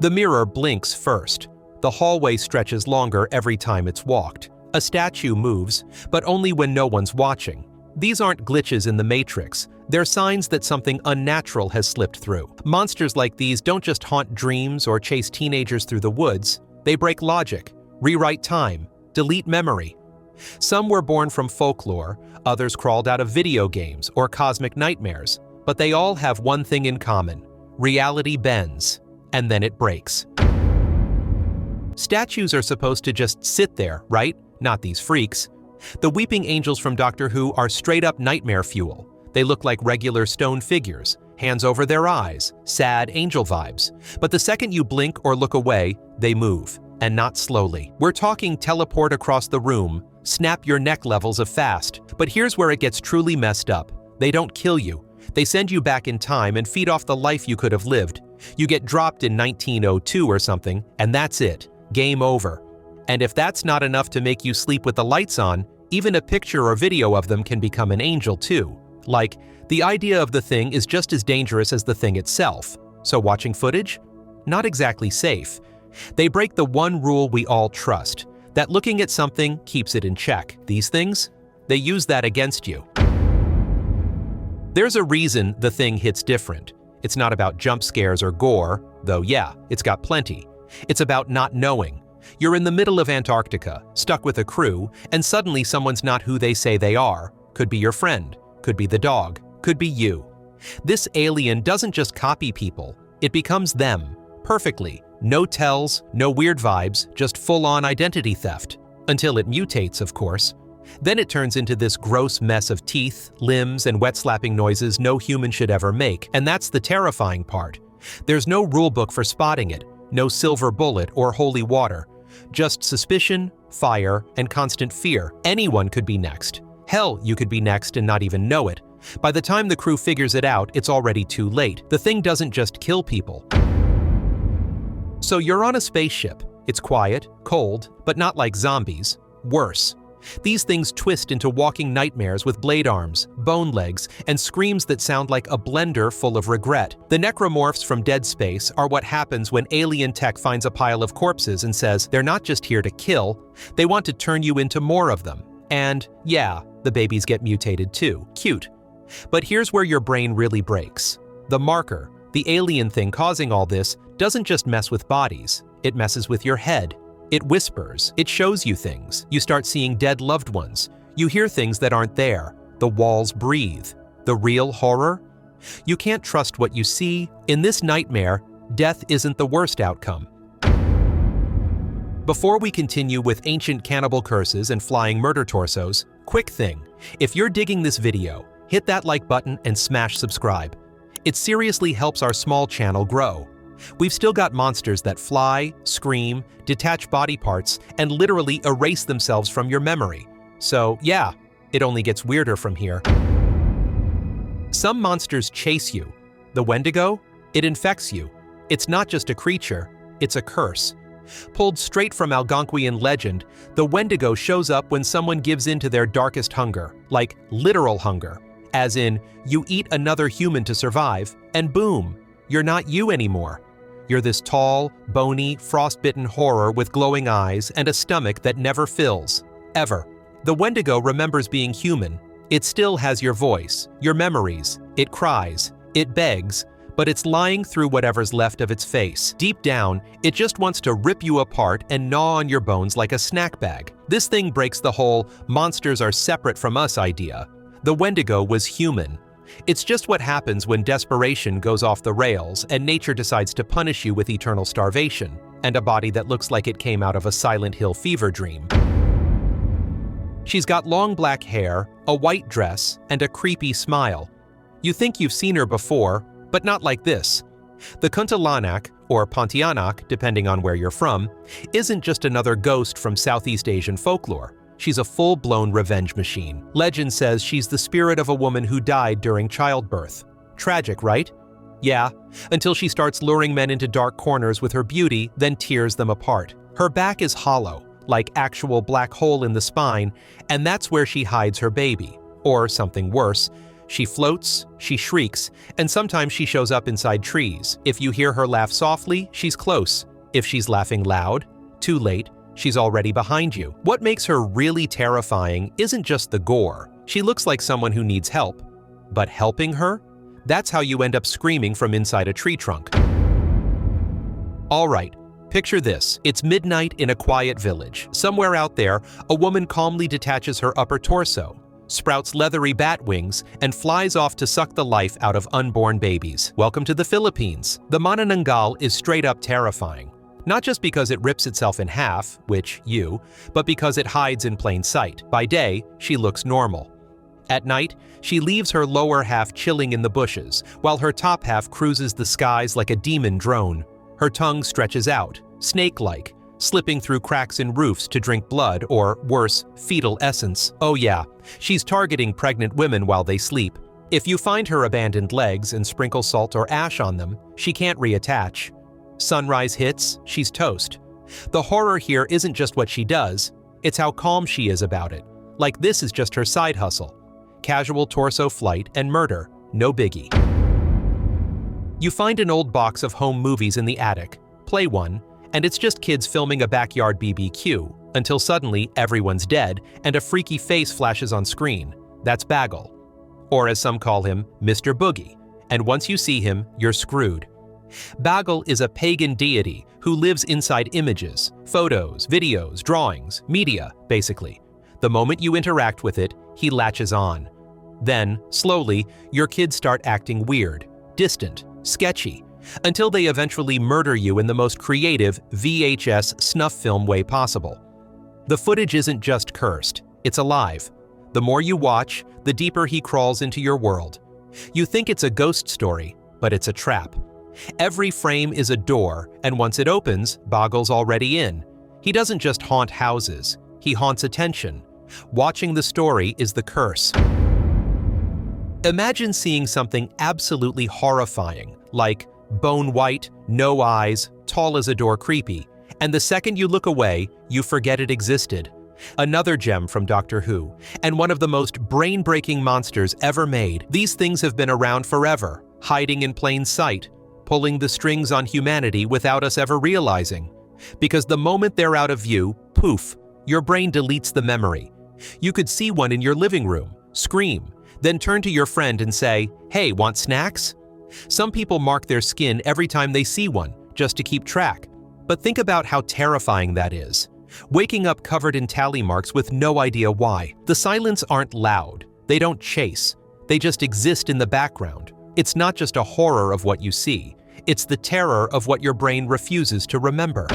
The mirror blinks first. The hallway stretches longer every time it's walked. A statue moves, but only when no one's watching. These aren't glitches in the Matrix. They're signs that something unnatural has slipped through. Monsters like these don't just haunt dreams or chase teenagers through the woods. They break logic, rewrite time, delete memory. Some were born from folklore, others crawled out of video games or cosmic nightmares, but they all have one thing in common. Reality bends, and then it breaks. Statues are supposed to just sit there, right? Not these freaks. The weeping angels from Doctor Who are straight-up nightmare fuel. They look like regular stone figures, hands over their eyes, sad angel vibes. But the second you blink or look away, they move, and not slowly. We're talking teleport across the room, snap your neck levels of fast. But here's where it gets truly messed up. They don't kill you. They send you back in time and feed off the life you could have lived. You get dropped in 1902 or something, and that's it. Game over. And if that's not enough to make you sleep with the lights on, even a picture or video of them can become an angel too. Like, the idea of the thing is just as dangerous as the thing itself. So watching footage? Not exactly safe. They break the one rule we all trust, that looking at something keeps it in check. These things? They use that against you. There's a reason the thing hits different. It's not about jump scares or gore, though yeah, it's got plenty. It's about not knowing. You're in the middle of Antarctica, stuck with a crew, and suddenly someone's not who they say they are. Could be your friend, could be the dog, could be you. This alien doesn't just copy people, it becomes them, perfectly. No tells, no weird vibes, just full-on identity theft. Until it mutates, of course. Then it turns into this gross mess of teeth, limbs, and wet-slapping noises no human should ever make, and that's the terrifying part. There's no rulebook for spotting it, no silver bullet or holy water. Just suspicion, fire, and constant fear. Anyone could be next. Hell, you could be next and not even know it. By the time the crew figures it out, it's already too late. The thing doesn't just kill people. So you're on a spaceship. It's quiet, cold, but not like zombies. Worse. These things twist into walking nightmares with blade arms, bone legs, and screams that sound like a blender full of regret. The necromorphs from Dead Space are what happens when alien tech finds a pile of corpses and says they're not just here to kill, they want to turn you into more of them. And yeah, the babies get mutated too. Cute. But here's where your brain really breaks. The marker, the alien thing causing all this, doesn't just mess with bodies, it messes with your head. It whispers, it shows you things. You start seeing dead loved ones. You hear things that aren't there. The walls breathe. The real horror? You can't trust what you see. In this nightmare, death isn't the worst outcome. Before we continue with ancient cannibal curses and flying murder torsos, quick thing. If you're digging this video, hit that like button and smash subscribe. It seriously helps our small channel grow. We've still got monsters that fly, scream, detach body parts, and literally erase themselves from your memory. So yeah, it only gets weirder from here. Some monsters chase you. The Wendigo? It infects you. It's not just a creature, it's a curse. Pulled straight from Algonquian legend, the Wendigo shows up when someone gives in to their darkest hunger, like literal hunger. As in, you eat another human to survive, and boom, you're not you anymore. You're this tall, bony, frostbitten horror with glowing eyes and a stomach that never fills. Ever. The Wendigo remembers being human. It still has your voice, your memories. It cries. It begs. But it's lying through whatever's left of its face. Deep down, it just wants to rip you apart and gnaw on your bones like a snack bag. This thing breaks the whole monsters are separate from us idea. The Wendigo was human. It's just what happens when desperation goes off the rails and nature decides to punish you with eternal starvation and a body that looks like it came out of a Silent Hill fever dream. She's got long black hair, a white dress, and a creepy smile. You think you've seen her before, but not like this. The Kuntilanak, or Pontianak, depending on where you're from, isn't just another ghost from Southeast Asian folklore. She's a full-blown revenge machine. Legend says she's the spirit of a woman who died during childbirth. Tragic, right? Yeah, until she starts luring men into dark corners with her beauty, then tears them apart. Her back is hollow, like actual black hole in the spine, and that's where she hides her baby. Or something worse, She floats, she shrieks, and sometimes she shows up inside trees. If you hear her laugh softly, she's close. If she's laughing loud, too late, she's already behind you. What makes her really terrifying isn't just the gore. She looks like someone who needs help. But helping her? That's how you end up screaming from inside a tree trunk. All right, picture this. It's midnight in a quiet village. Somewhere out there, a woman calmly detaches her upper torso, sprouts leathery bat wings, and flies off to suck the life out of unborn babies. Welcome to the Philippines. The manananggal is straight up terrifying. Not just because it rips itself in half, but because it hides in plain sight. By day, she looks normal. At night, she leaves her lower half chilling in the bushes, while her top half cruises the skies like a demon drone. Her tongue stretches out, snake-like, slipping through cracks in roofs to drink blood or, worse, fetal essence. Oh yeah, she's targeting pregnant women while they sleep. If you find her abandoned legs and sprinkle salt or ash on them, she can't reattach. Sunrise hits, she's toast. The horror here isn't just what she does, it's how calm she is about it. Like this is just her side hustle. Casual torso flight and murder, no biggie. You find an old box of home movies in the attic, play one, and it's just kids filming a backyard BBQ, until suddenly everyone's dead and a freaky face flashes on screen. That's Bagel. Or as some call him, Mr. Boogie. And once you see him, you're screwed. Bagel is a pagan deity who lives inside images, photos, videos, drawings, media, basically. The moment you interact with it, he latches on. Then, slowly, your kids start acting weird, distant, sketchy, until they eventually murder you in the most creative VHS snuff film way possible. The footage isn't just cursed, it's alive. The more you watch, the deeper he crawls into your world. You think it's a ghost story, but it's a trap. Every frame is a door, and once it opens, Bagel's already in. He doesn't just haunt houses, he haunts attention. Watching the story is the curse. Imagine seeing something absolutely horrifying, like bone white, no eyes, tall as a door creepy, and the second you look away, you forget it existed. Another gem from Doctor Who, and one of the most brain-breaking monsters ever made. These things have been around forever, hiding in plain sight, pulling the strings on humanity without us ever realizing. Because the moment they're out of view, poof, your brain deletes the memory. You could see one in your living room, scream, then turn to your friend and say, "Hey, want snacks?" Some people mark their skin every time they see one, just to keep track. But think about how terrifying that is. Waking up covered in tally marks with no idea why. The silence aren't loud. They don't chase. They just exist in the background. It's not just a horror of what you see. It's the terror of what your brain refuses to remember.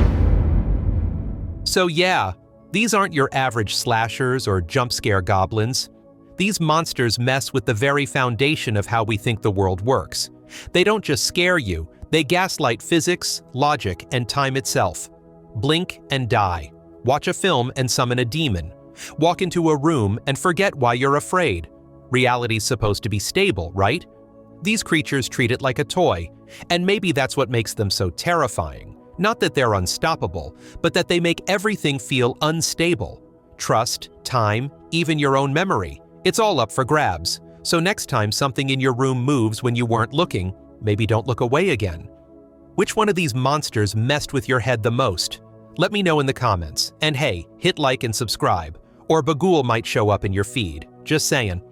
So yeah, these aren't your average slashers or jump scare goblins. These monsters mess with the very foundation of how we think the world works. They don't just scare you, they gaslight physics, logic, and time itself. Blink and die. Watch a film and summon a demon. Walk into a room and forget why you're afraid. Reality's supposed to be stable, right? These creatures treat it like a toy, and maybe that's what makes them so terrifying. Not that they're unstoppable, but that they make everything feel unstable. Trust, time, even your own memory. It's all up for grabs. So next time something in your room moves when you weren't looking, maybe don't look away again. Which one of these monsters messed with your head the most? Let me know in the comments. And hey, hit like and subscribe, or Bagul might show up in your feed. Just saying.